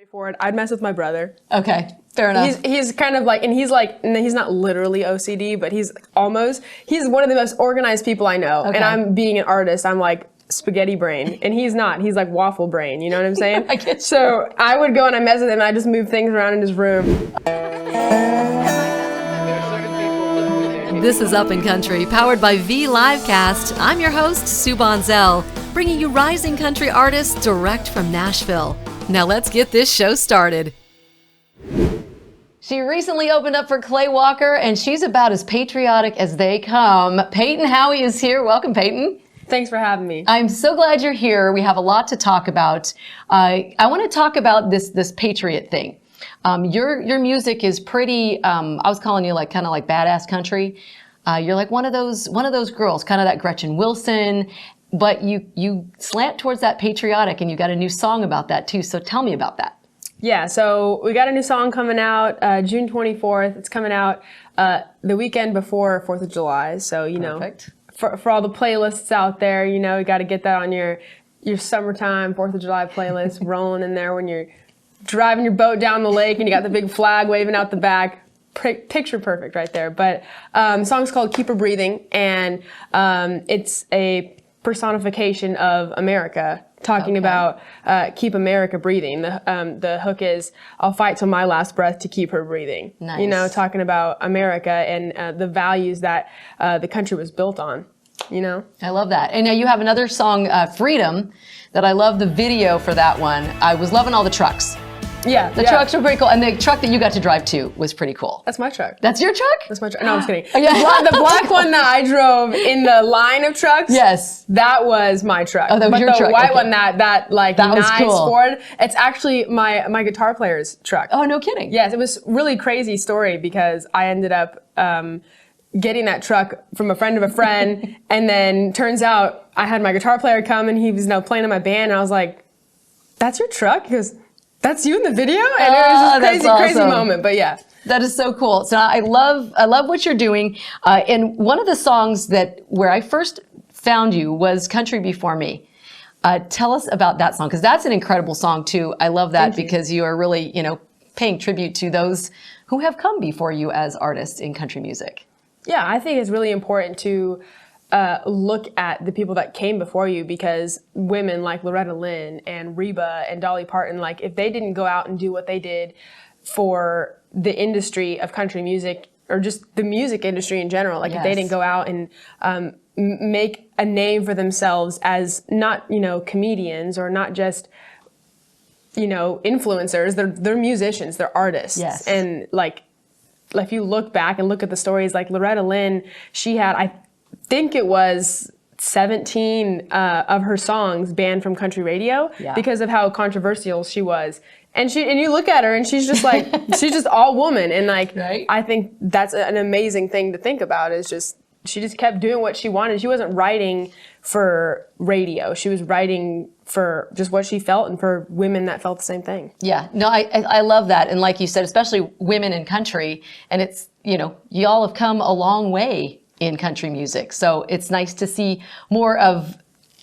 straightforward. I'd mess with my brother. Okay, fair enough. He's kind of like, and he's not literally OCD, but he's one of the most organized people I know. Okay. And I'm being an artist, I'm like spaghetti brain, and he's not. He's like waffle brain, you know what I'm saying? I get you. So I would go and I mess with him and I just move things around in his room. This is Up and Country, powered by vLiveCast. I'm your host, Sue Bonzell, bringing you rising country artists direct from Nashville. Now let's get this show started. She recently opened up for Clay Walker, and she's about as patriotic as they come. Payton Howie is here. Welcome, Payton. Thanks for having me. I'm so glad you're here. We have a lot to talk about. I want to talk about this patriot thing. Your music is pretty. I was calling you kind of like badass country. You're like one of those girls, kind of that Gretchen Wilson, but you slant towards that patriotic, and you got a new song about that too. So tell me about that. Yeah, so we got a new song coming out June 24th. It's coming out the weekend before 4th of July. So Perfect. For all the playlists out there, you got to get that on your summertime 4th of July playlist rolling in there when you're driving your boat down the lake and you got the big flag waving out the back. Picture perfect right there. But the song's called Keep Her Breathing, and it's a personification of America, talking about keep America breathing. The hook is, I'll fight till my last breath to keep her breathing. Nice. Talking about America and the values that the country was built on. I love that. And now you have another song, Freedom, that I love the video for that one. I was loving all the trucks. Yeah. The trucks were pretty cool. And the truck that you got to drive to was pretty cool. That's my truck. That's your truck? That's my truck. No, I'm just kidding. Yeah. The black one that I drove in the line of trucks. Yes. That was my truck. Oh, that was but your the truck. white Okay. one, that was nice cool. Ford, it's actually my guitar player's truck. Oh, no kidding. Yes, it was a really crazy story because I ended up getting that truck from a friend of a friend, and then turns out I had my guitar player come and he was playing in my band, and I was like, "That's your truck?" He goes, "That's you in the video?" And it was just crazy moment, but yeah. That is so cool. So I love what you're doing. And one of the songs where I first found you was Country Before Me. Tell us about that song, because that's an incredible song too. I love that because you are really, paying tribute to those who have come before you as artists in country music. Yeah, I think it's really important to look at the people that came before you, because women like Loretta Lynn and Reba and Dolly Parton, if they didn't go out and do what they did for the industry of country music, or just the music industry in general, if they didn't go out and make a name for themselves as not, comedians or not just, influencers, they're musicians, they're artists. Yes. And if you look back and look at the stories, like Loretta Lynn, she had, I think it was 17 of her songs banned from country radio because of how controversial she was. And you look at her and she's just she's just all woman. And right. I think that's an amazing thing to think about, is she just kept doing what she wanted. She wasn't writing for radio. She was writing for just what she felt and for women that felt the same thing. Yeah, no, I love that. And like you said, especially women in country, and it's, y'all have come a long way in country music. So it's nice to see more of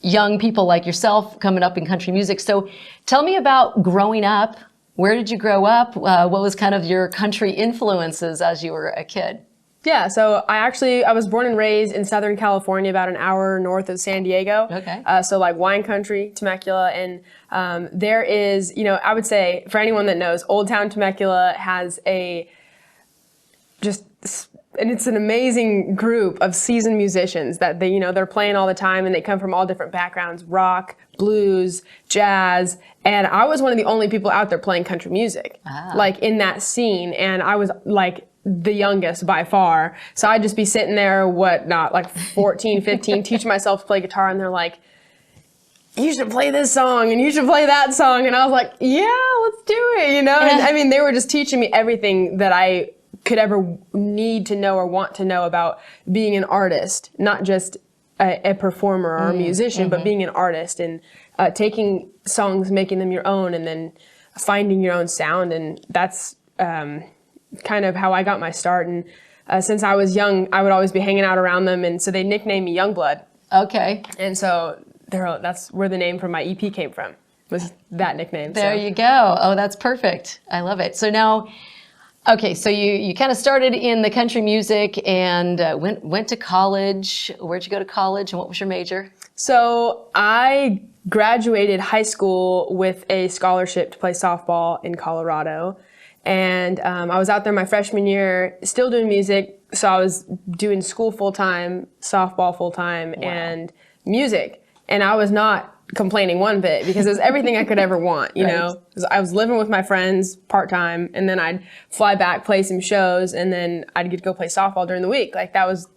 young people like yourself coming up in country music. So tell me about growing up. Where did you grow up? What was kind of your country influences as you were a kid? Yeah, so I was born and raised in Southern California, about an hour north of San Diego. Okay. So wine country, Temecula, and there is, I would say, for anyone that knows, Old Town Temecula has and it's an amazing group of seasoned musicians that they're playing all the time, and they come from all different backgrounds: rock, blues, jazz. And I was one of the only people out there playing country music, in that scene. And I was the youngest by far. So I'd just be sitting there, 14, 15, teaching myself to play guitar. And they're like, "You should play this song and you should play that song." And I was like, "Yeah, let's do it," And I mean, they were just teaching me everything that I could ever need to know or want to know about being an artist, not just a performer or a musician, but being an artist and taking songs, making them your own, and then finding your own sound. And that's kind of how I got my start. And since I was young, I would always be hanging out around them, and so they nicknamed me Youngblood. Okay. And so that's where the name from my EP came from. was that nickname. There you go. Oh, that's perfect. I love it. So now, okay, so you kind of started in the country music and went to college. Where'd you go to college and what was your major? So I graduated high school with a scholarship to play softball in Colorado. And I was out there my freshman year, still doing music. So I was doing school full-time, softball full-time, and music. And I was not complaining one bit because it was everything I could ever want, you know? I was living with my friends part-time, and then I'd fly back, play some shows, and then I'd get to go play softball during the week. Like, that was,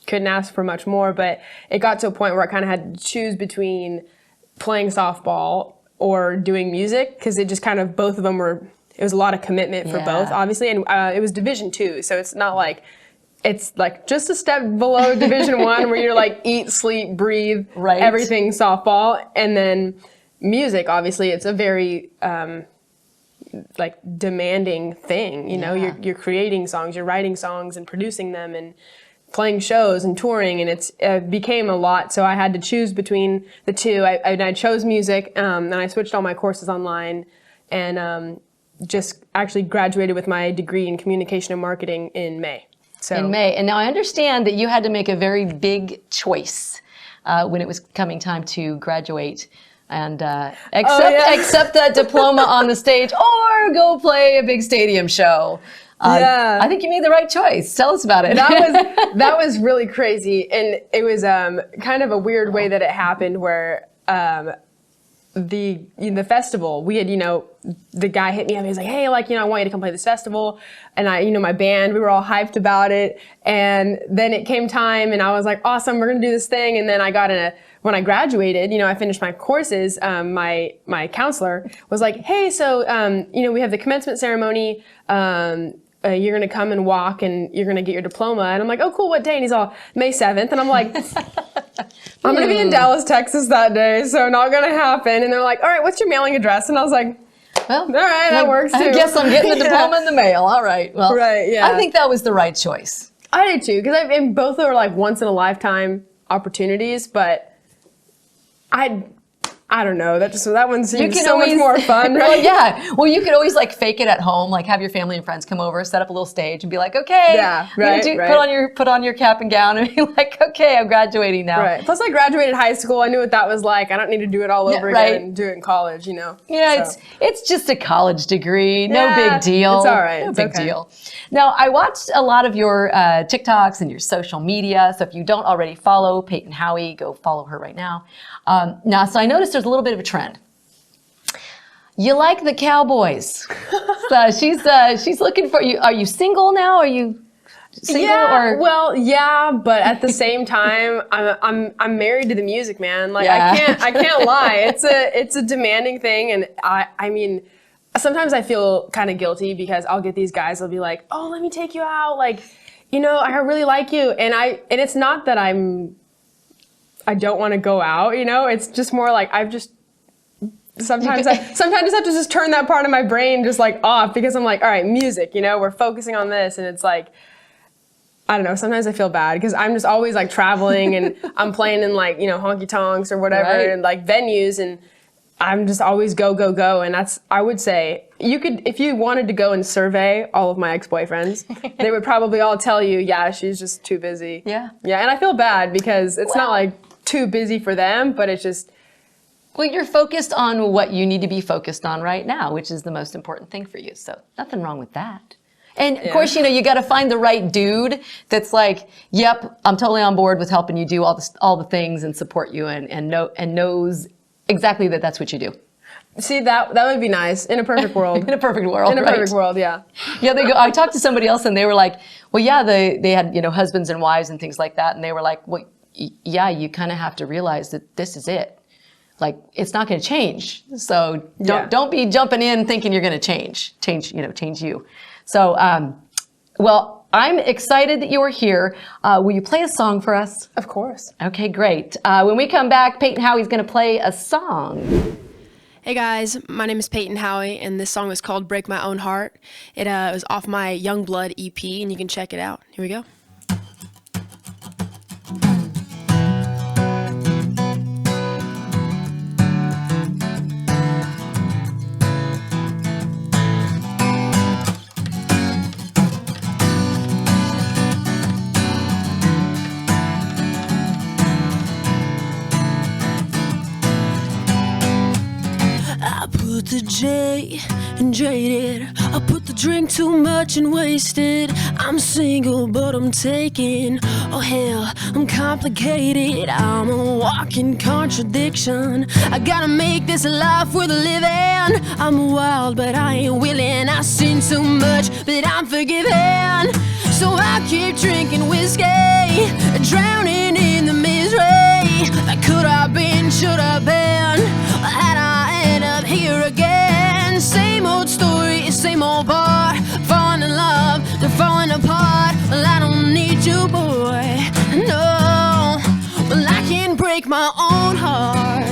couldn't ask for much more, but it got to a point where I kind of had to choose between playing softball or doing music, because it just kind of, both of them were, it was a lot of commitment for both, obviously, and it was Division II, so it's not like, it's like just a step below Division I where you're like eat, sleep, breathe, everything softball. And then music, obviously, it's a very like demanding thing. You know, you're creating songs, you're writing songs and producing them and playing shows and touring, and it became a lot. So I had to choose between the two. I chose music, and I switched all my courses online, and just actually graduated with my degree in communication and marketing in May. So. In May. And now I understand that you had to make a very big choice when it was coming time to graduate and accept that diploma on the stage or go play a big stadium show. I think you made the right choice. Tell us about it. That was really crazy. And it was kind of a weird way that it happened where the festival, we had, you know, the guy hit me up. He was like, hey, like, you know, I want you to come play this festival. And I, you know, my band, we were all hyped about it. And then it came time and I was like, awesome, we're going to do this thing. And then I got when I graduated, you know, I finished my courses, my counselor was like, hey, so, you know, we have the commencement ceremony. You're going to come and walk and you're going to get your diploma. And I'm like, oh, cool, what day? And he's all, May 7th. And I'm like, I'm going to be in Dallas, Texas that day, so not going to happen. And they're like, all right, what's your mailing address? And I was like, well, all right, that works too. I guess I'm getting the diploma in the mail. All right. Well, I think that was the right choice. I did too, because and both were like once in a lifetime opportunities, but I don't know. That one seems so much more fun, right? Well, you could always like fake it at home, like have your family and friends come over, set up a little stage, and be like, okay, put on your cap and gown, and be like, okay, I'm graduating now. Right. Plus, I graduated high school. I knew what that was like. I don't need to do it all over again and do it in college, you know. Yeah, so. It's just a college degree. No big deal. It's all right. No big deal. Now, I watched a lot of your TikToks and your social media. So if you don't already follow Payton Howie, go follow her right now. So I noticed there's a little bit of a trend. You like the Cowboys. So she's looking for you. Are you single now? Are you single? But at the same time, I'm married to the music, man. Like I can't lie. It's a demanding thing, and I mean, sometimes I feel kind of guilty because I'll get these guys. They'll be like, "Oh, let me take you out." Like, you know, I really like you, and it's not that I don't want to go out, you know. It's just more like sometimes I have to just turn that part of my brain just like off because I'm like, all right, music, you know, we're focusing on this, and it's like, I don't know. Sometimes I feel bad because I'm just always like traveling and I'm playing in like, you know, honky tonks or whatever and like venues, and I'm just always go. And I would say you could, if you wanted to go and survey all of my ex-boyfriends, they would probably all tell you, yeah, she's just too busy. Yeah. And I feel bad because it's not like too busy for them, but it's just. Well, you're focused on what you need to be focused on right now, which is the most important thing for you. So nothing wrong with that. And of course, you know, you got to find the right dude that's like, yep, I'm totally on board with helping you do all the things and support you and knows exactly that that's what you do. See, that would be nice in a perfect world. In a perfect world, perfect world, yeah. Yeah, they go. I talked to somebody else and they were like, well, yeah, they had, you know, husbands and wives and things like that, and they were like, well, yeah, you kind of have to realize that this is it. Like, it's not going to change. So don't be jumping in thinking you're going to change you. So, well, I'm excited that you are here. Will you play a song for us? Of course. Okay, great. When we come back, Payton Howie's going to play a song. Hey guys, my name is Payton Howie, and this song is called Break My Own Heart. It was off my Young Blood EP, and you can check it out. Here we go. and jaded. I put the drink too much and wasted. I'm single, but I'm taken. Oh hell, I'm complicated. I'm a walking contradiction. I gotta make this a life worth living. I'm wild, but I ain't willing. I sin too much, but I'm forgiven. So I keep drinking whiskey, drowning in the misery. That could have been, should have been. Had I end up here again? Same old story, same old bar. Falling in love, they're falling apart. Well, I don't need you, boy. No, well, I can break my own heart.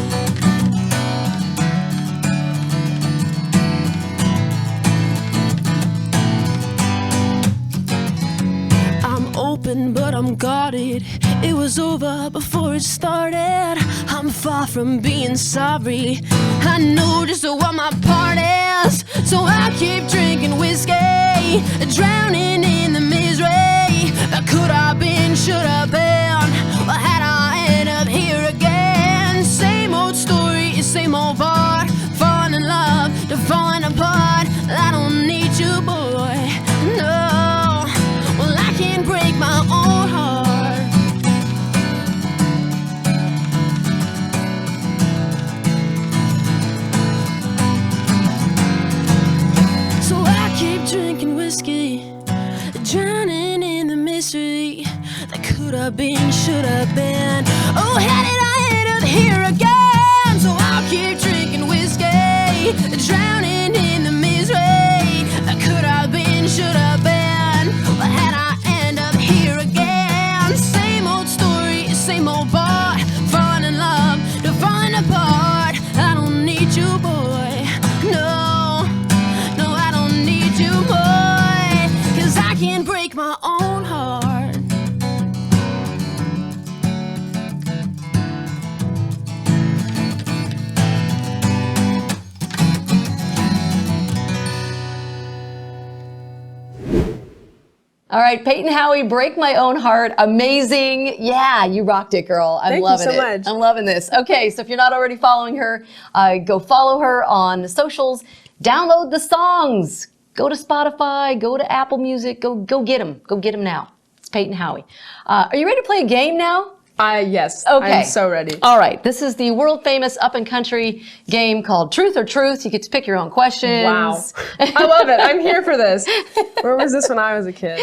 I'm open, but I'm guarded. It was over before it started. I'm far from being sorry. I know just what my part is. So I keep drinking whiskey, drowning in the misery. That could have been, should have been. Well, had I end up here again? Same old story, same old bar. Falling in love, they're falling apart. I don't need you, boy. No, well, I can break my own heart. So I keep drinking whiskey, drowning in the mystery. That could have been, should have been. Oh, how did I end up here again? So I'll keep drinking whiskey, drowning in the misery. That could have been, should have been. Well, had I end up here again? Same old story, same old bar. Falling in love, they're falling apart. I don't need you, boy. No, no, I don't need you, boy. 'Cause I can break my own heart. All right, Payton Howie, Break My Own Heart. Amazing. Yeah, you rocked it, girl. I'm loving it. Thank you so much. I'm loving this. Okay, so if you're not already following her, go follow her on the socials. Download the songs. Go to Spotify. Go to Apple Music. Go get them. Go get them now. It's Payton Howie. Are you ready to play a game now? Yes. Okay. I'm so ready. All right. This is the world famous up and country game called Truth or Truth. You get to pick your own questions. Wow. I love it. I'm here for this. Where was this when I was a kid?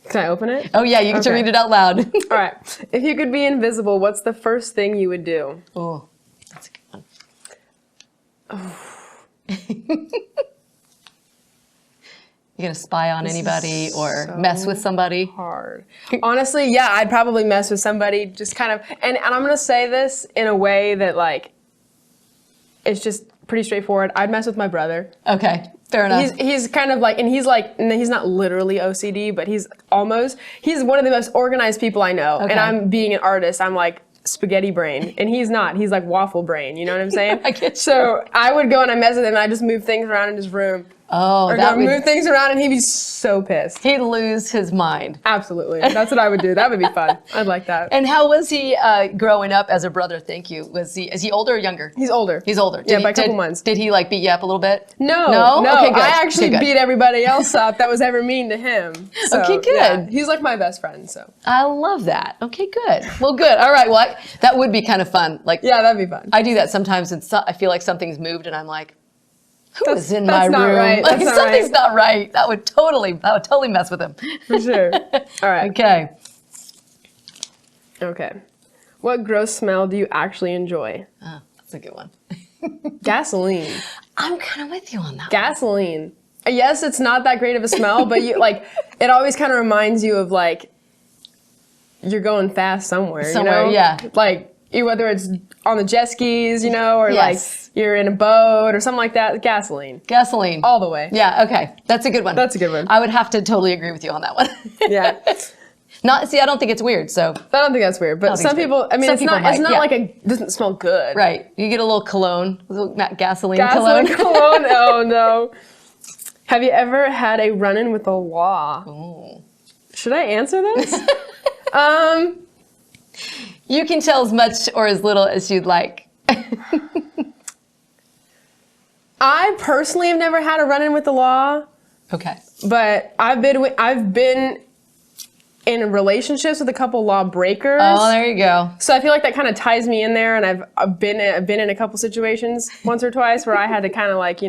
Can I open it? Oh yeah, you get to Okay. read it out loud. All right. If you could be invisible, what's the first thing you would do? Oh, that's a good one. You gonna spy on anybody or so mess with somebody? Hard. Honestly, yeah, I'd probably mess with somebody just kind of, and I'm going to say this in a way that, like, it's just pretty straightforward. I'd mess with my brother. Okay, fair enough. He's kind of like, and he's like, he's not literally OCD, but he's one of the most organized people I know. Okay. And I'm being an artist, I'm like spaghetti brain, and he's not. He's like waffle brain, you know what I'm saying? I get you. So I would go and I mess with him, and I just move things around in his room. Oh, Or that go move would, things around, and he'd be so pissed. he'd lose his mind. Absolutely. That's what I would do. That would be fun. I'd like that. And how was he growing up as a brother? Thank you. Is he older or younger? He's older. He's older. Yeah, by a couple months. Did he like beat you up a little bit? No. Okay, good. I actually Okay, good. beat everybody else up that was ever mean to him. So, Okay, good. yeah, he's like my best friend, so. I love that. Okay, good. Well, good. All right. Well, that would be kind of fun. Like, Yeah, that'd be fun. I do that sometimes, and I feel like something's moved, and I'm like, who is in my that's not room? right. Like, That's not something's right. not right. That would totally mess with him. For sure. All right. Okay. Okay. What gross smell do you actually enjoy? Oh, that's a good one. Gasoline. I'm kind of with you on that. Gasoline. Yes, it's not that great of a smell, but you like it always kind of reminds you of like you're going fast somewhere. Somewhere, you know? yeah. Like whether it's on the jet skis, you know, or Yes. like you're in a boat or something like that. Gasoline. Gasoline. All the way. Yeah. Okay. That's a good one. That's a good one. I would have to totally agree with you on that one. Yeah. I don't think it's weird. So I don't think that's weird, but think some it's weird. people, I mean, Some it's people not might, yeah. like it doesn't smell good. right, you get a little cologne, a little gasoline Gasoline cologne. cologne. Oh no. Have you ever had a run-in with the law? Ooh. Should I answer this? You can tell as much or as little as you'd like. I personally have never had a run-in with the law, Okay. but I've been in relationships with a couple lawbreakers. Oh, there you go. So I feel like that kind of ties me in there, and I've been in a couple situations once or twice where I had to kind of like,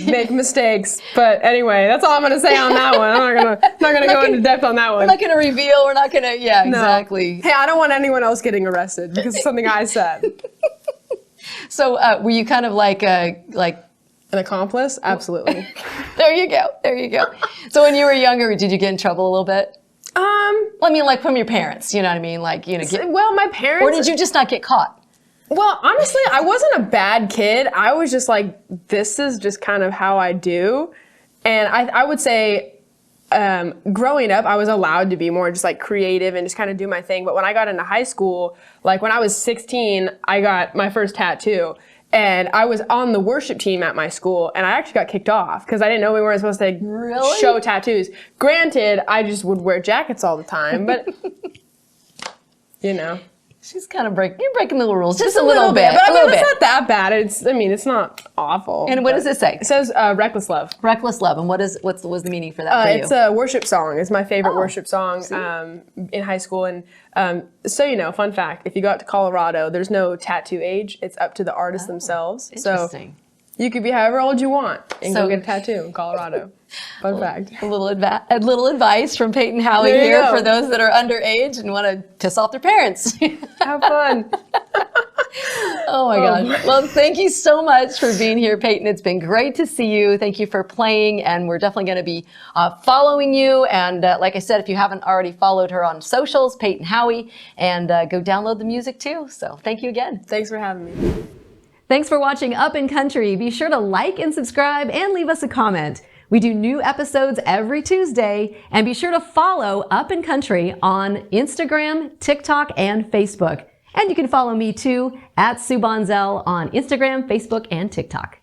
make mistakes. But anyway, that's all I'm going to say on that one. I'm not gonna go into depth on that one. We're not going to reveal. We're not going to. Yeah, No. exactly. Hey, I don't want anyone else getting arrested because of something I said. So were you kind of like An accomplice? Absolutely. There you go. There you go. So when you were younger, did you get in trouble a little bit? Well, I mean, like from your parents, you know what I mean? Like, Well, my parents. or did you just not get caught? Well, honestly, I wasn't a bad kid. I was just like, this is just kind of how I do. And I would say growing up, I was allowed to be more just like creative and just kind of do my thing. But when I got into high school, like when I was 16, I got my first tattoo. And I was on the worship team at my school, and I actually got kicked off because I didn't know we weren't supposed to Really? show tattoos. Granted, I just would wear jackets all the time, but She's kind of you're breaking the rules just a little bit. But I a mean, little it's bit. not that bad. It's not awful. And what does it say? It says reckless love. Reckless love. And what was the meaning for that for you? It's a worship song. It's my favorite Oh, worship song in high school. And so, fun fact, if you go out to Colorado, there's no tattoo age. It's up to the artists themselves. Interesting. So you could be however old you want and So- go get a tattoo in Colorado. Fun fact. A little advice from Payton Howie There you here go. for those that are underage and want to piss off their parents. Have fun. Oh my gosh. Well, thank you so much for being here, Payton. It's been great to see you. Thank you for playing, and we're definitely going to be following you. And like I said, if you haven't already followed her on socials, Payton Howie, and go download the music too. So thank you again. Thanks for having me. Thanks for watching Up in Country. Be sure to like and subscribe and leave us a comment. We do new episodes every Tuesday, and be sure to follow Up in Country on Instagram, TikTok, and Facebook. And you can follow me too at Sue Bonzell on Instagram, Facebook, and TikTok.